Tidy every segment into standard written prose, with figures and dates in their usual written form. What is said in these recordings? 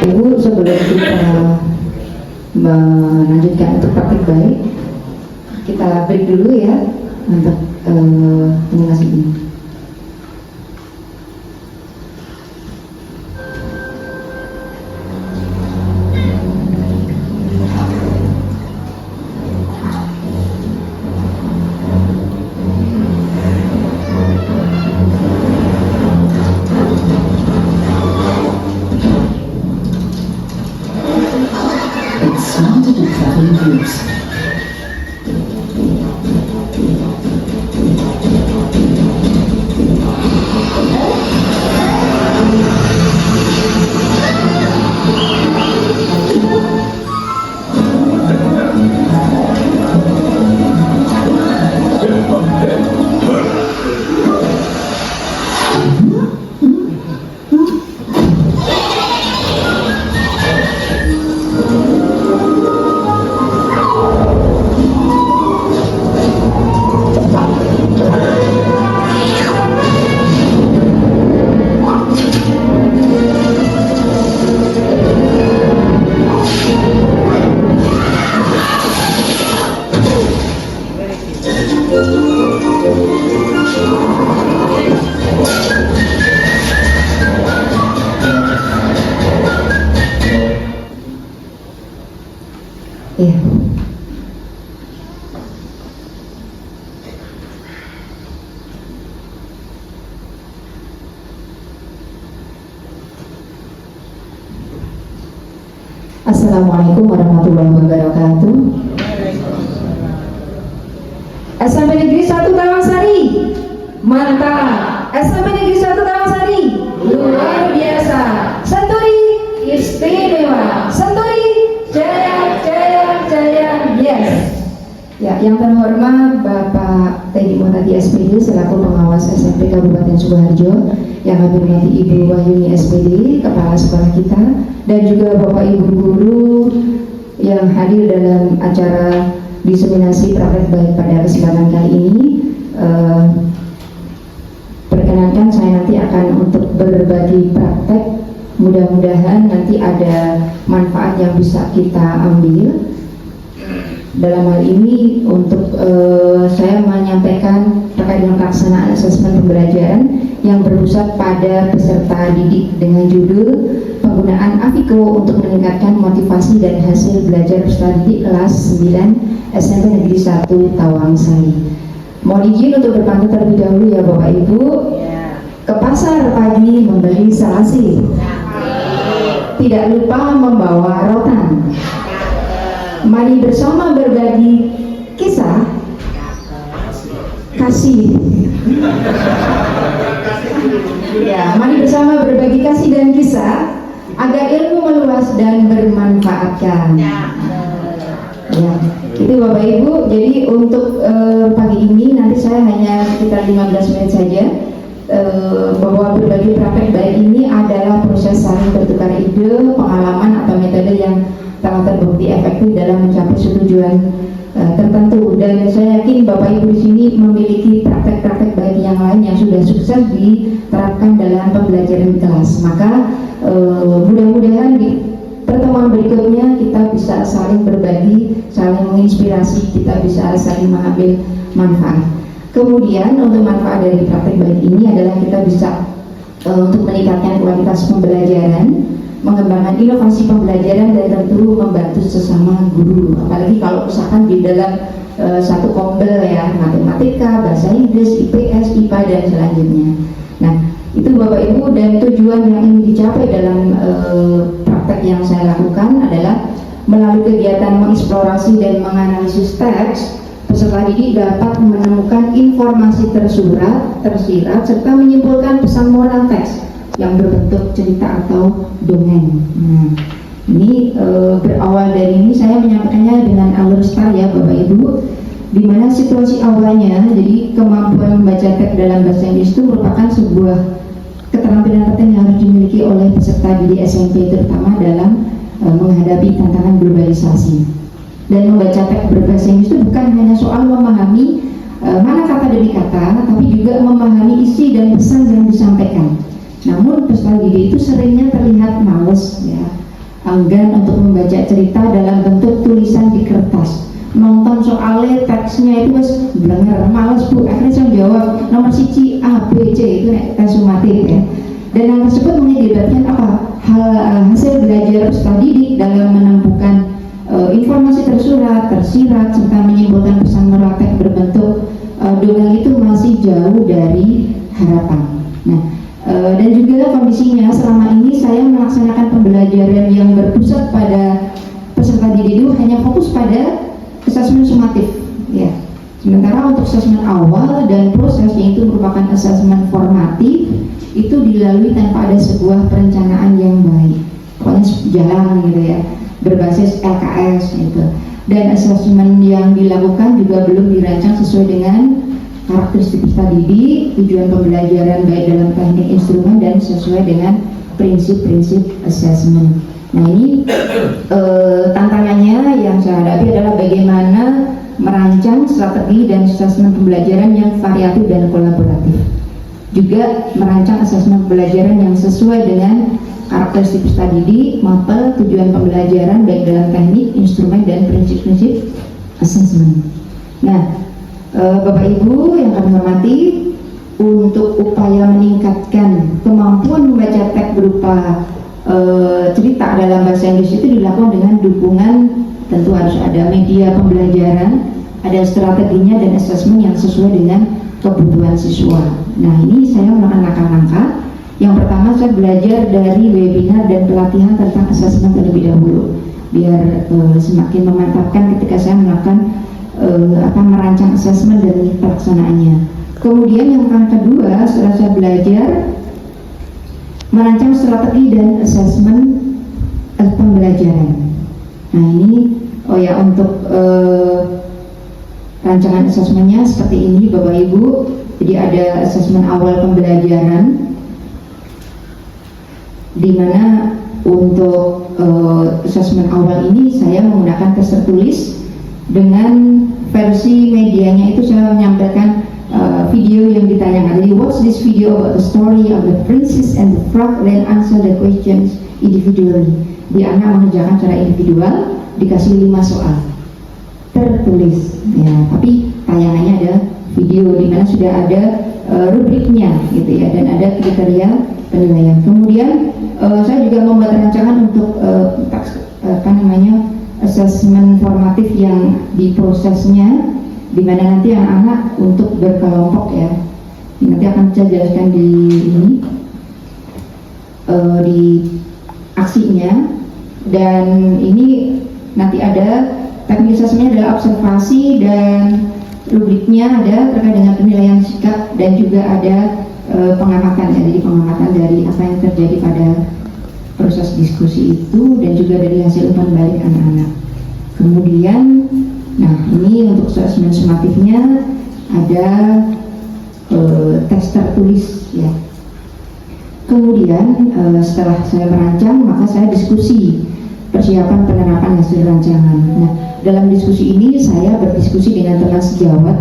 Ibu, sebelum kita melanjutkan untuk praktik baik, kita break dulu ya untuk penjelasan ini. Iya. Assalamualaikum warahmatullahi wabarakatuh. SMP Negeri 1 Tawangsari, mantap. SMP Negeri 1 Tawangsari, luar biasa. Santuri istimewa. Santuri jaya jaya jaya. Yes. Ya, yang terhormat Bapak Teddy Muhtadi SPD selaku pengawas SMP Kabupaten Sukoharjo, yang kami hormati Ibu Wahyuni SPD, Kepala Sekolah kita, dan juga Bapak Ibu guru yang hadir dalam acara diseminasi praktek baik pada kesempatan kali ini. Perkenankan saya nanti akan untuk berbagi praktek, mudah-mudahan nanti ada manfaat yang bisa kita ambil. Dalam hal ini untuk saya menyampaikan terkait dengan pelaksanaan asesmen pembelajaran yang berpusat pada peserta didik dengan judul penggunaan Aviko untuk meningkatkan motivasi dan hasil belajar peserta didik kelas 9 SMP Negeri 1 Tawangsari. Mohon izin untuk berpantun terlebih dahulu ya Bapak Ibu. Ke pasar pagi membeli selasi, tidak lupa membawa rotan. Mari bersama berbagi kisah kasih. Ya, mari bersama berbagi kasih dan kisah agar ilmu meluas dan bermanfaatkan. Ya, itu Bapak Ibu. Jadi untuk pagi ini nanti saya hanya sekitar 15 menit saja. Bahwa berbagi praktek baik ini adalah proses saling bertukar ide, pengalaman atau metode yang telah terbukti efektif dalam mencapai tujuan tertentu, dan saya yakin Bapak Ibu di sini memiliki praktek-praktek baik yang lain yang sudah sukses diterapkan dalam pembelajaran di kelas. Maka mudah-mudahan di pertemuan berikutnya kita bisa saling berbagi, saling menginspirasi, kita bisa saling mengambil manfaat. Kemudian untuk manfaat dari praktek baik ini adalah kita bisa untuk meningkatkan kualitas pembelajaran, mengembangkan inovasi pembelajaran, dan tentu membantu sesama guru. Apalagi kalau misalkan di dalam satu kombel ya, matematika, bahasa Inggris, IPS, IPA, dan selanjutnya. Nah, itu Bapak Ibu, dan tujuan yang ingin dicapai dalam praktek yang saya lakukan adalah melalui kegiatan mengeksplorasi dan menganalisis teks, peserta didik dapat menemukan informasi tersirat, serta menyimpulkan pesan moral teks yang berbentuk cerita atau dongeng. Nah, ini berawal dari ini saya menyampaikannya dengan alur start ya Bapak Ibu, di mana situasi awalnya, jadi kemampuan membaca teks dalam bahasa Inggris itu merupakan sebuah keterampilan penting yang harus dimiliki oleh peserta didik SMP, terutama dalam menghadapi tantangan globalisasi. Dan membaca teks berbahasa Inggris itu bukan hanya soal memahami mana kata demi kata, tapi juga memahami isi dan pesan yang disampaikan. Namun peserta didik itu seringnya terlihat males ya, enggan untuk membaca cerita dalam bentuk tulisan di kertas. Nonton soalnya teksnya itu mas blenger, males bu, akhirnya saya jawab nomor siji A, B, C, itu tes sumatif ya. Dan yang tersebut mengakibatkan apa? Hasil belajar peserta didik dalam menemukan informasi tersurat, tersirat, serta menyimpulkan pesan moral teks berbentuk dongeng itu masih jauh dari harapan. Nah, dan juga kondisinya selama ini saya melaksanakan pembelajaran yang berpusat pada peserta didik itu hanya fokus pada asesmen sumatif, ya. Sementara untuk asesmen awal dan proses yaitu merupakan asesmen formatif itu dilalui tanpa ada sebuah perencanaan yang baik. Pokoknya jalan gitu ya, berbasis LKS gitu. Dan asesmen yang dilakukan juga belum dirancang sesuai dengan karakteristik peserta didik, tujuan pembelajaran baik dalam teknik instrumen dan sesuai dengan prinsip-prinsip asesmen. Nah ini tantangannya yang saya hadapi adalah bagaimana merancang strategi dan asesmen pembelajaran yang variatif dan kolaboratif. Juga merancang asesmen pembelajaran yang sesuai dengan karakteristik peserta didik, mapel, tujuan pembelajaran baik dalam teknik, instrumen, dan prinsip-prinsip asesmen. Nah, Bapak Ibu yang kami hormati, untuk upaya meningkatkan kemampuan membaca teks berupa cerita dalam bahasa Inggris itu dilakukan dengan dukungan, tentu harus ada media pembelajaran, ada strateginya dan asesmen yang sesuai dengan kebutuhan siswa. Nah ini saya melakukan langkah-langkah. Yang pertama saya belajar dari webinar dan pelatihan tentang asesmen terlebih dahulu, biar semakin memantapkan ketika saya melakukan merancang asesmen dan pelaksanaannya. Kemudian yang kedua, setelah saya belajar merancang strategi dan asesmen pembelajaran. Nah ini untuk rancangan asesmennya seperti ini Bapak Ibu. Jadi ada asesmen awal pembelajaran, di mana untuk asesmen awal ini saya menggunakan tes tertulis. Dengan versi medianya itu saya menyampaikan video yang ditanyakan. Jadi watch this video about the story of the princess and the frog, then answer the questions individually. Di anak mengerjakan secara individual, dikasih 5 soal tertulis ya, tapi tayangannya ada video di mana sudah ada rubriknya gitu ya, dan ada kriteria penilaian. Kemudian saya juga membuat rancangan untuk asesmen formatif yang diprosesnya, di mana nanti anak-anak untuk berkelompok ya. Nanti akan saya jelaskan di ini di aksinya. Dan ini nanti ada teknik asesmennya adalah observasi, dan rubriknya ada terkait dengan penilaian sikap, dan juga ada pengamatan ya. Jadi pengamatan dari apa yang terjadi pada proses diskusi itu, dan juga dari hasil umpan balik anak-anak. Kemudian, nah ini untuk asesmen sumatifnya ada tes tertulis ya. Kemudian setelah saya merancang, maka saya diskusi persiapan penerapan hasil rancangan. Nah dalam diskusi ini saya berdiskusi dengan teman sejawat,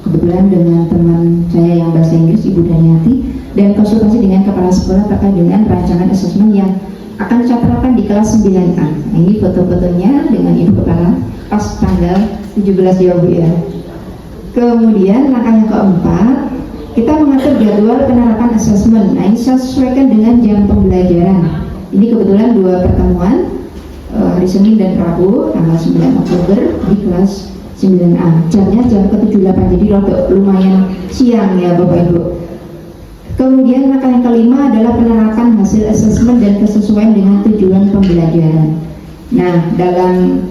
kebetulan dengan teman saya yang bahasa Inggris Ibu Daniati, dan konsultasi dengan kepala sekolah terkait dengan rancangan asesmen yang akan saya terapkan di kelas 9A. Ini foto-fotonya dengan Ibu Kepala pas tanggal 17 ya Bu ya. Kemudian langkah yang keempat, kita mengatur jadwal penerapan asesmen. Nah ini saya sesuaikan dengan jam pembelajaran. Ini kebetulan 2 pertemuan, hari Senin dan Rabu tanggal 9 Oktober di kelas 9A. Jamnya jam ke-78, jadi lumayan siang ya Bapak Ibu. Kemudian langkah yang kelima adalah penerapan hasil asesmen dan kesesuaian dengan tujuan pembelajaran. Nah, dalam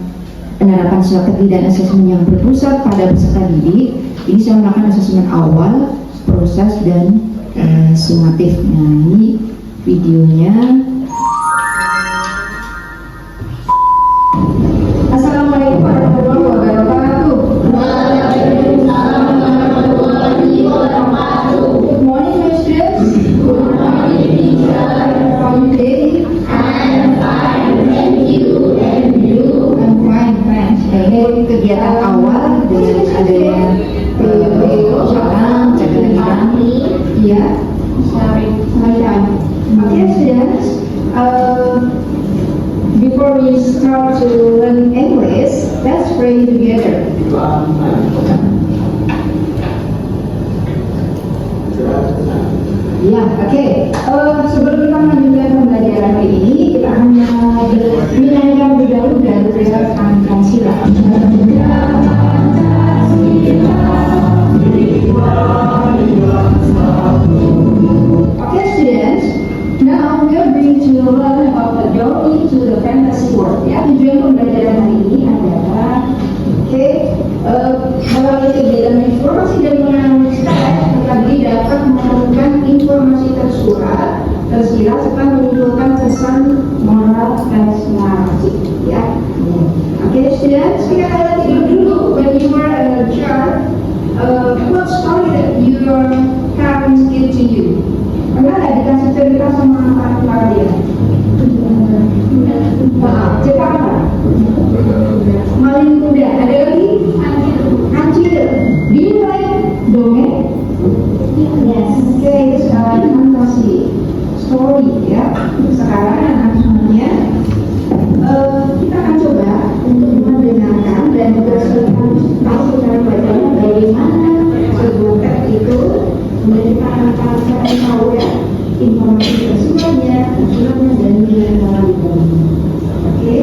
penerapan strategi dan asesmen yang berpusat pada peserta didik, ini saya melakukan asesmen awal, proses, dan sumatif. Nah, ini videonya. Assalamualaikum warahmatullahi wabarakatuh. Good morning, my students. Good morning, teacher. How are you today? I'm fine, thank you. And you? I'm fine, thanks. Ini kegiatan awal dengan adanya soal cekatan. Iya. Sorry. Okay, students. before we start to learn English, let's pray together. Ya, oke. Sebelum kita melanjutkan pembelajaran hari ini, kita hanya menyanyikan dahulu dan berangkat sila. Okay, students. Now we are going to learn about the journey to the fantasy world. Ya, tujuan pembelajaran hari ini adalah, melalui kegiatan informasi dan pengalaman tadi dapat menemukan informasi tersurat, tersirat, serta menyimpulkan pesan moral dan narasi. Ya, oke, students, kita akan tidur dulu. When you were a child, what story that your parents give to you? Pernah nggak dikasih cerita sama orang tua dia? Cerita apa? Maling kuda. Ada lagi? Ancil. Do you like dongeng? Yes. Oke, itu sekarang fantasi story ya. Sekarang anak semuanya kita akan coba untuk mendengarkan dan juga tahu secara bacanya bagaimana sebuah teks itu menjadi anak-anak tahu ya informasi tersuratnya dan nilai moral itu. Oke,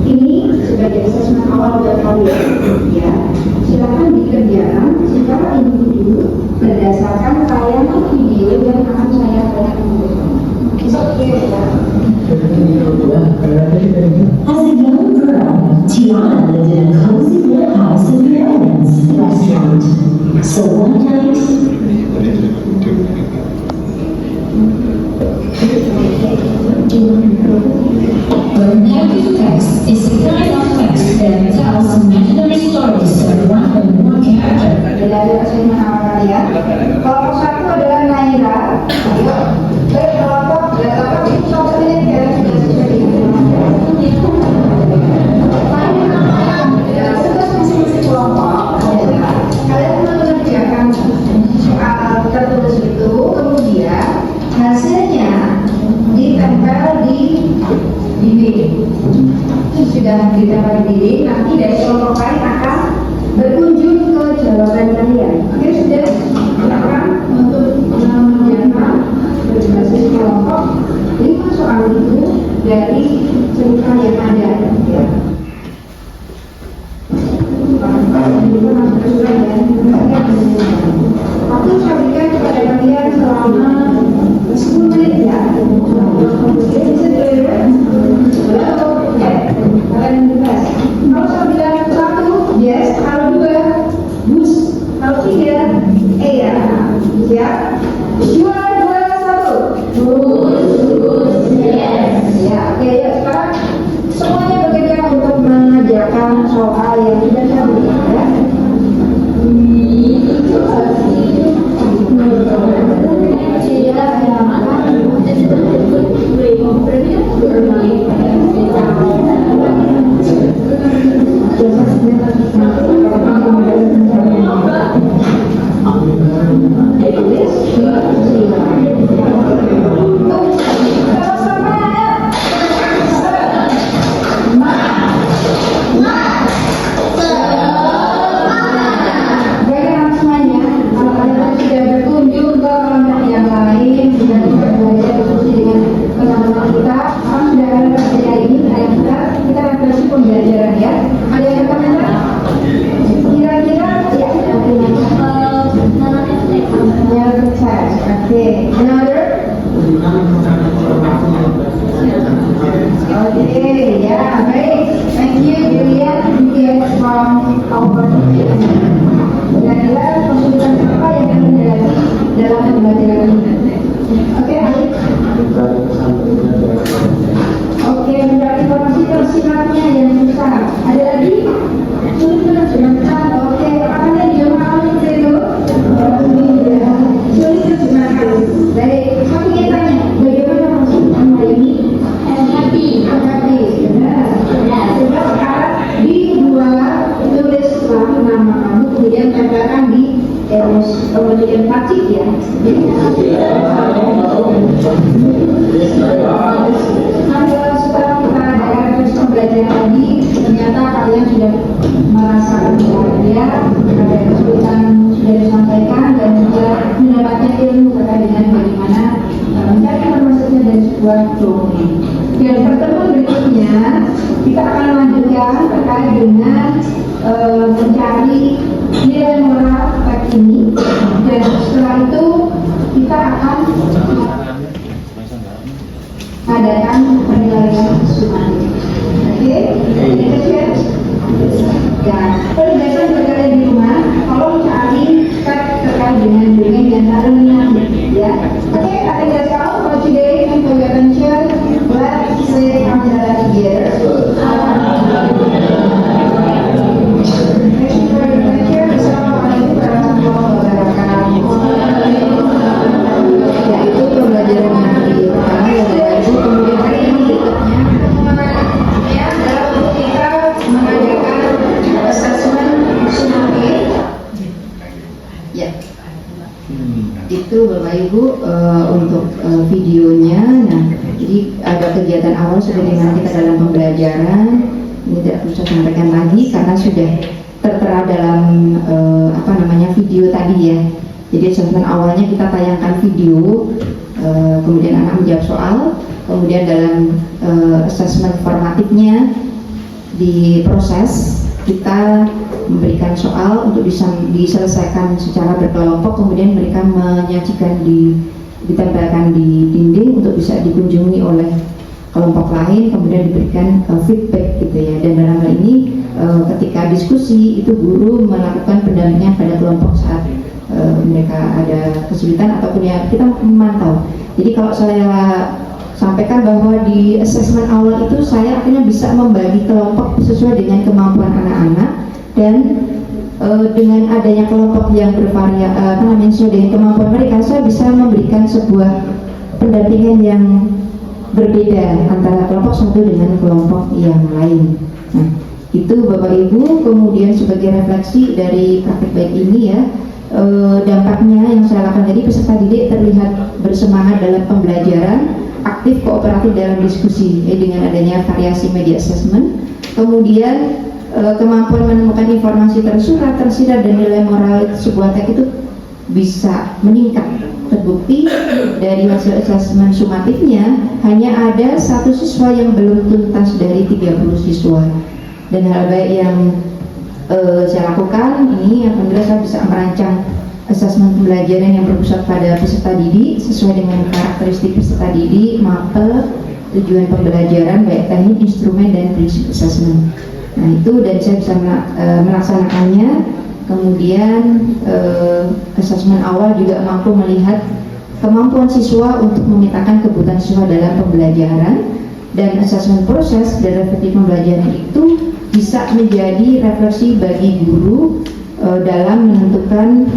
ini sebagai asesmen awal buat kalian ya. Silakan dikerjakan secara individu berdasarkan tayangan video yang akan saya tayangkan. Oke ya. As a young girl, Tiana lived in a cozy little house in New Orleans restaurant. So one night, the narrative text is a kind of text that tells imaginary stories of one or more character. Dari asesmen awal kalian. Kelompok satu adalah Naira. Baik, kelompok itu satu menit ya. Tugas masing-masing kelompok adalah kalian mengerjakan soal tertulis itu, kemudian hasilnya ditempel di dinding. Sudah ditempel di dinding, nanti dari kelompok lain akan berkunjung ke jawaban kalian. Oke, sudah silakan untuk mengerjakan berbasis kelompok 5 soal itu dari cerita yang ada. Ya. Aku saya berikan kepada kalian selama 10 menit ya. Kalian bebas. Kalau saya bilang 1, yes. Kalau 2, bus. Kalau 3, ya. Siap? 2, 1. Bus, yes. Ya, oke. Ya, sekarang semuanya bekerja untuk mengerjakan soal yang sudah saya berikan ya. Pembelajaran ya. Ada yang komentar? Kira-kira ya. Okay. Another? Okay. Yeah. Baik. Thank you, Julian. Julian from our. Kira-kira kesulitan apa yang akan terjadi dalam pembelajaran ini? Oke, Alif. Oke, mencari informasi tersiratnya yang susah. Ada lagi? Sulit terjemahkan. Oke, apa yang dijawab itu? Sulit terjemahkan. Baik, tapi kita tanya, bagaimana maksudnya ini? Happy. Happy. Benar. Coba sekarang dibuat tulislah nama kamu, kemudian tempelkan di bagian pacik ya. Jadi program. Dan pertemuan berikutnya kita akan lanjutkan terkait dengan mencari nilai moral teks ini, dan setelah itu kita akan adakan penilaian sumatif. Oke, ya, penugasan berkalian di rumah, tolong cari teks terkait dengan domain yang terlalu ya. Oke, I think that's all for today. Thank you for your attention. Let's say hamdalah together. Thank you for your attention. Assalamualaikum warahmatullahi wabarakatuh. Ya, itu pembelajaran yang pertama ya Bapak Ibu. Kemudian hari ini berikutnya ya adalah untuk kita mengadakan assessment sumatif. Ya, itu Bapak Ibu untuk videonya. Nah, jadi ada kegiatan awal sebagaimana kita dalam pembelajaran. Ini tidak perlu saya sampaikan lagi karena sudah tertera dalam video tadi ya. Jadi assessment awalnya kita tayangkan video, kemudian anak menjawab soal, kemudian dalam assessment formatifnya diproses, kita memberikan soal untuk diselesaikan secara berkelompok, kemudian mereka menyajikan ditempelkan di dinding untuk bisa dikunjungi oleh kelompok lain, kemudian diberikan feedback gitu ya. Dan dalam hal ini ketika diskusi itu guru melakukan pendampingan pada kelompok saat mereka ada kesulitan ataupun ya kita memantau. Jadi kalau saya sampaikan bahwa di assessment awal itu saya akhirnya bisa membagi kelompok sesuai dengan kemampuan anak-anak, dan dengan adanya kelompok yang sesuai dengan kemampuan mereka, saya bisa memberikan sebuah pendampingan yang berbeda antara kelompok satu dengan kelompok yang lain. Nah, itu Bapak Ibu. Kemudian sebagai refleksi dari praktik baik ini ya, dampaknya yang saya lakukan tadi, peserta didik terlihat bersemangat dalam pembelajaran, aktif kooperatif dalam diskusi dengan adanya variasi media assessment. Kemudian kemampuan menemukan informasi tersurat, tersirat, dan nilai moral sebuah teks itu bisa meningkat. Terbukti dari hasil asesmen sumatifnya hanya ada 1 siswa yang belum tuntas dari 30 siswa. Dan hal baik yang saya lakukan ini, alhamdulillah saya bisa merancang asesmen pembelajaran yang berpusat pada peserta didik sesuai dengan karakteristik peserta didik, mapel, tujuan pembelajaran, baik teknik, instrumen, dan prinsip asesmen. Nah itu, dan saya bisa melaksanakannya. Kemudian asesmen awal juga mampu melihat kemampuan siswa untuk memetakan kebutuhan siswa dalam pembelajaran, dan asesmen proses dan refleksi pembelajaran itu bisa menjadi refleksi bagi guru dalam menentukan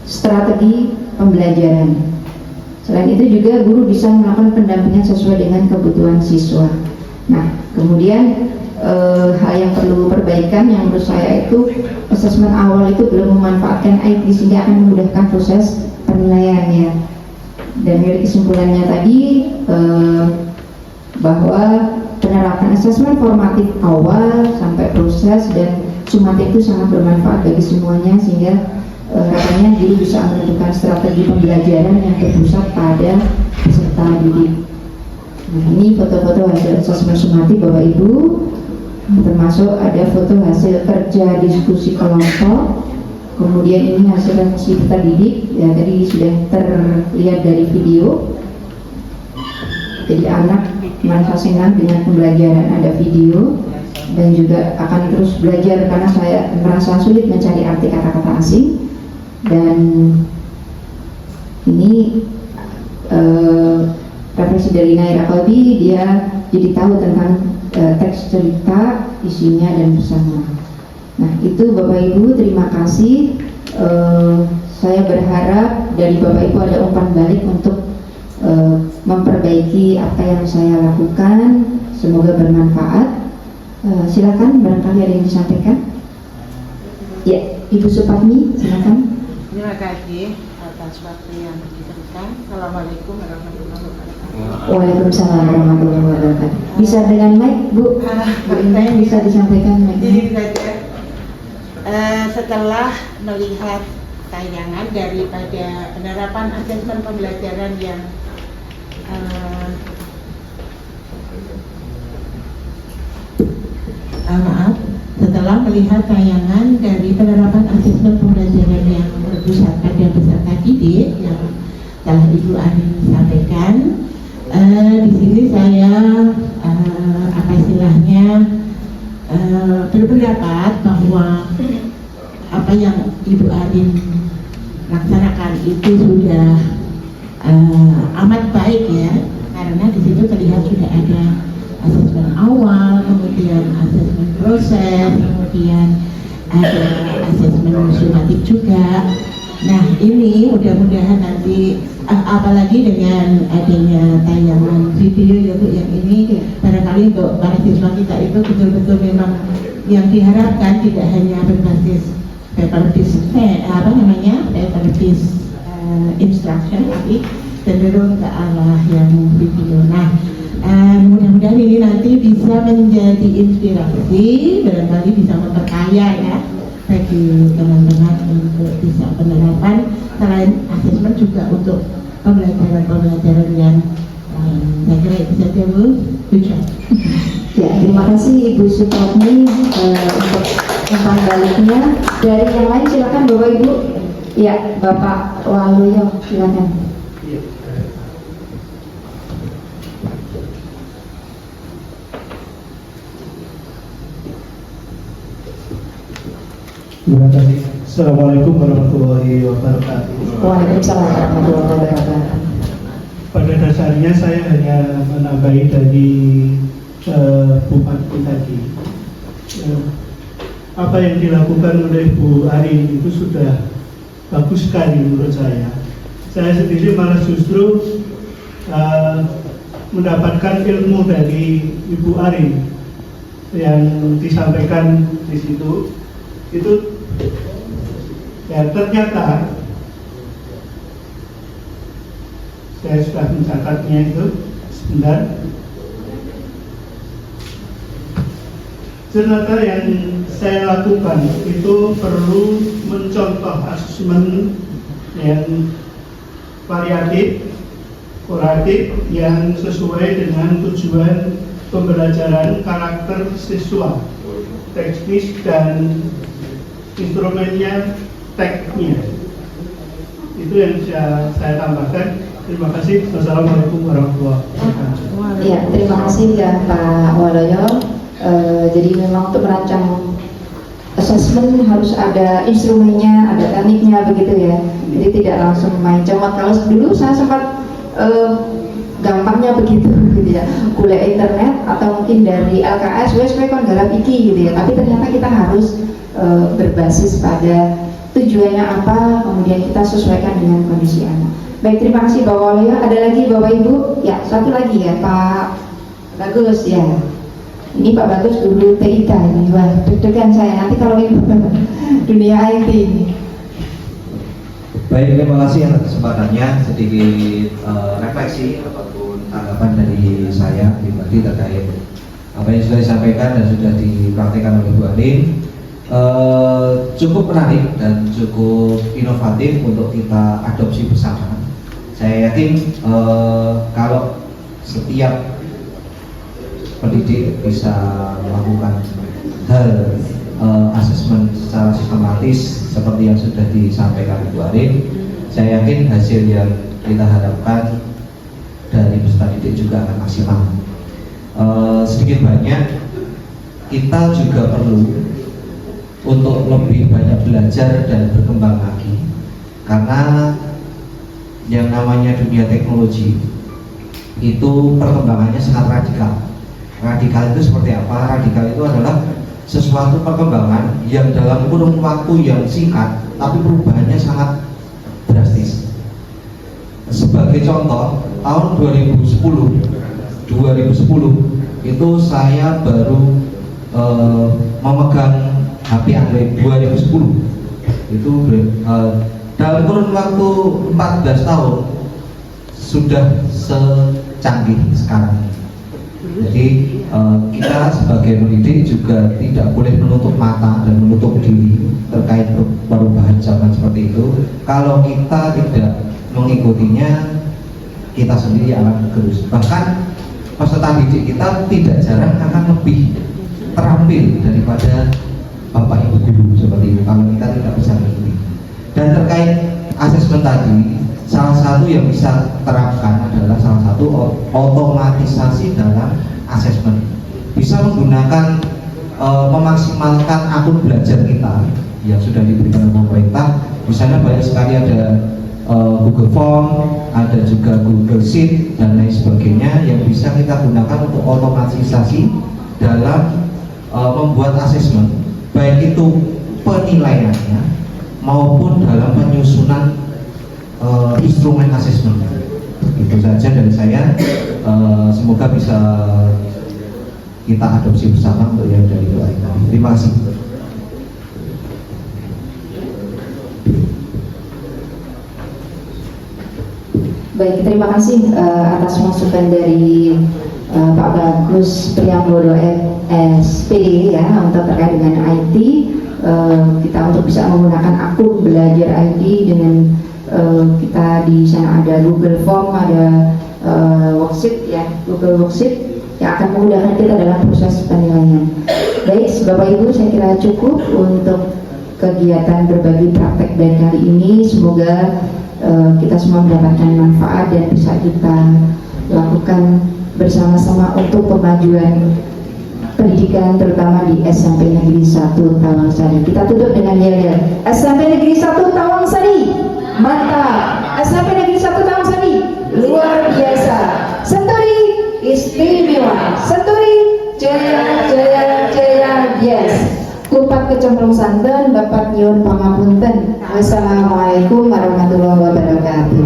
strategi pembelajaran. Selain itu juga guru bisa melakukan pendampingan sesuai dengan kebutuhan siswa. Nah, kemudian hal yang perlu perbaikan yang menurut saya itu, asesmen awal itu belum memanfaatkan IT sehingga akan memudahkan proses penilaian ya. Dan dari kesimpulannya tadi bahwa penerapan asesmen formatif awal sampai proses dan sumatif itu sangat bermanfaat bagi semuanya, sehingga rasanya guru bisa menentukan strategi pembelajaran yang berpusat pada peserta didik. Nah, ini foto-foto hasil asesmen sumatif Bapak Ibu, termasuk ada foto hasil kerja diskusi kelompok, kemudian ini hasil refleksi peserta didik ya, tadi sudah terlihat dari video. Jadi anak merasa senang dengan pembelajaran ada video, dan juga akan terus belajar karena saya merasa sulit mencari arti kata-kata asing. Dan ini refleksi dari Naira Qalbi, dia jadi tahu tentang teks cerita, isinya, dan pesannya. Nah itu Bapak Ibu, terima kasih. Saya berharap dari Bapak Ibu ada umpan balik untuk memperbaiki apa yang saya lakukan. Semoga bermanfaat. Silakan, barangkali ada yang disampaikan. Ya, Ibu Supatmi, silakan. Terima kasih atas waktu yang diberikan. Assalamualaikum warahmatullahi wabarakatuh. Waalaikumsalam warahmatullahi wabarakatuh. Bisa dengan mic, Bu? Bu ini bisa disampaikan mic. Jadi saja, setelah melihat tayangan daripada penerapan asesmen pembelajaran yang Maaf, setelah melihat tayangan dari penerapan asesmen pembelajaran yang berpusat pada peserta didik yang telah Ibu Arin sampaikan, di sini saya apa istilahnya berpendapat bahwa apa yang Ibu Arin laksanakan itu sudah amat baik ya, karena di situ terlihat sudah ada asesmen awal, kemudian asesmen proses, kemudian ada asesmen sumatif juga. Nah ini mudah-mudahan nanti apalagi dengan adanya tayangan video yang ini, barangkali untuk para siswa kita itu betul-betul memang yang diharapkan tidak hanya berbasis paper based paper based instruction, tapi cenderung ke arah yang video. Nah, mudah-mudahan ini nanti bisa menjadi inspirasi, barangkali bisa memperkaya ya bagi teman-teman untuk bisa penerapan selain asesmen juga untuk pembelajaran yang lain. Saya kira itu saja Bu. Ya, terima kasih Ibu Supratmi untuk umpan baliknya. Dari yang lain silakan Bapak Ibu. Ya, Bapak Waluyo silakan. Terima kasih. Assalamualaikum warahmatullahi wabarakatuh. Waalaikumsalam warahmatullahi wabarakatuh. Pada dasarnya saya hanya menambahi dari Bupati tadi. Apa yang dilakukan oleh Bu Arin itu sudah bagus sekali menurut saya. Saya sendiri malah justru mendapatkan ilmu dari Ibu Arin yang disampaikan di situ. Itu ya ternyata saya sudah mencatatnya itu sebentar. Ternyata yang saya lakukan itu perlu mencontoh asesmen yang variatif, kuratif, yang sesuai dengan tujuan pembelajaran karakter siswa, teknis dan instrumennya, tekniknya. Itu yang saya tambahkan. Terima kasih. Wassalamualaikum warahmatullahi wabarakatuh. Ya, terima kasih ya Pak Waluyo. Jadi memang untuk merancang assessment harus ada instrumennya, ada tekniknya begitu ya. Jadi tidak langsung main comot. Kalau dulu saya sempat gampangnya begitu gitu ya, kuliah internet atau mungkin dari LKS, WSP kon garap iki gitu ya. Tapi ternyata kita harus berbasis pada tujuannya apa, kemudian kita sesuaikan dengan kondisi anak. Baik, terima kasih Bapak Waluyo. Ada lagi Bapak Ibu? Ya, satu lagi ya Pak Bagus ya. Ini Pak Bagus dulu TIK ini, wah deg-degan saya nanti kalau ini dunia IT ini. Baik, terima kasih atas kesempatannya. Sedikit refleksi ataupun tanggapan dari saya pribadi terkait apa yang sudah disampaikan dan sudah dipraktikkan oleh Bu Arin. Cukup menarik dan cukup inovatif untuk kita adopsi bersama. Saya yakin kalau setiap pendidik bisa melakukan hal asesmen secara sistematis seperti yang sudah disampaikan Bu Arin, saya yakin hasil yang kita harapkan dari peserta didik juga akan maksimal. Sedikit banyak kita juga perlu untuk lebih banyak belajar dan berkembang lagi, karena yang namanya dunia teknologi itu perkembangannya sangat radikal. Radikal itu seperti apa? Radikal itu adalah sesuatu perkembangan yang dalam kurun waktu yang singkat tapi perubahannya sangat drastis. Sebagai contoh, tahun 2010 itu saya baru memegang HP Android 2010. Itu dalam kurun waktu 14 tahun sudah secanggih sekarang. Jadi kita sebagai pendidik juga tidak boleh menutup mata dan menutup diri terkait perubahan zaman seperti itu. Kalau kita tidak mengikutinya, kita sendiri yang akan bergerus. Bahkan peserta didik kita tidak jarang akan lebih terampil daripada bapak ibu guru seperti itu kalau kita tidak bisa mengikuti. Dan terkait asesmen tadi, salah satu yang bisa terapkan adalah salah satu otomatisasi dalam asesmen. Bisa menggunakan memaksimalkan akun belajar kita yang sudah diberikan oleh pemerintah. Di sana banyak sekali ada Google Form, ada juga Google Sheet dan lain sebagainya yang bisa kita gunakan untuk otomatisasi dalam membuat asesmen, baik itu penilaiannya maupun dalam penyusunan instrumen asesmen. Itu saja dari saya. Semoga bisa kita adopsi bersama untuk yang dari doa ini. Terima kasih. Baik, terima kasih atas masukan dari Pak Bagus Priambodo SPD ya untuk terkait dengan IT. Kita untuk bisa menggunakan akun belajar IT dengan kita di sana ada Google Form, ada worksheet ya, Google Worksheet yang akan memudahkan kita dalam proses penilaian. Baik, Bapak Ibu, saya kira cukup untuk kegiatan berbagi praktek dari kali ini. Semoga kita semua mendapatkan manfaat dan bisa kita lakukan bersama-sama untuk pemajuan pendidikan terutama di SMP Negeri 1 Tawangsari. Kita tutup dengan yel-yel. SMP Negeri 1 Tawangsari, mantap. SMP Negeri 1 Tawangsari, luar biasa. Senturi istimewa. Senturi jaya jaya jaya. Yes. Kupat kecemplung santen, Bapak nyuwun pangapunten. Wassalamualaikum warahmatullahi wabarakatuh.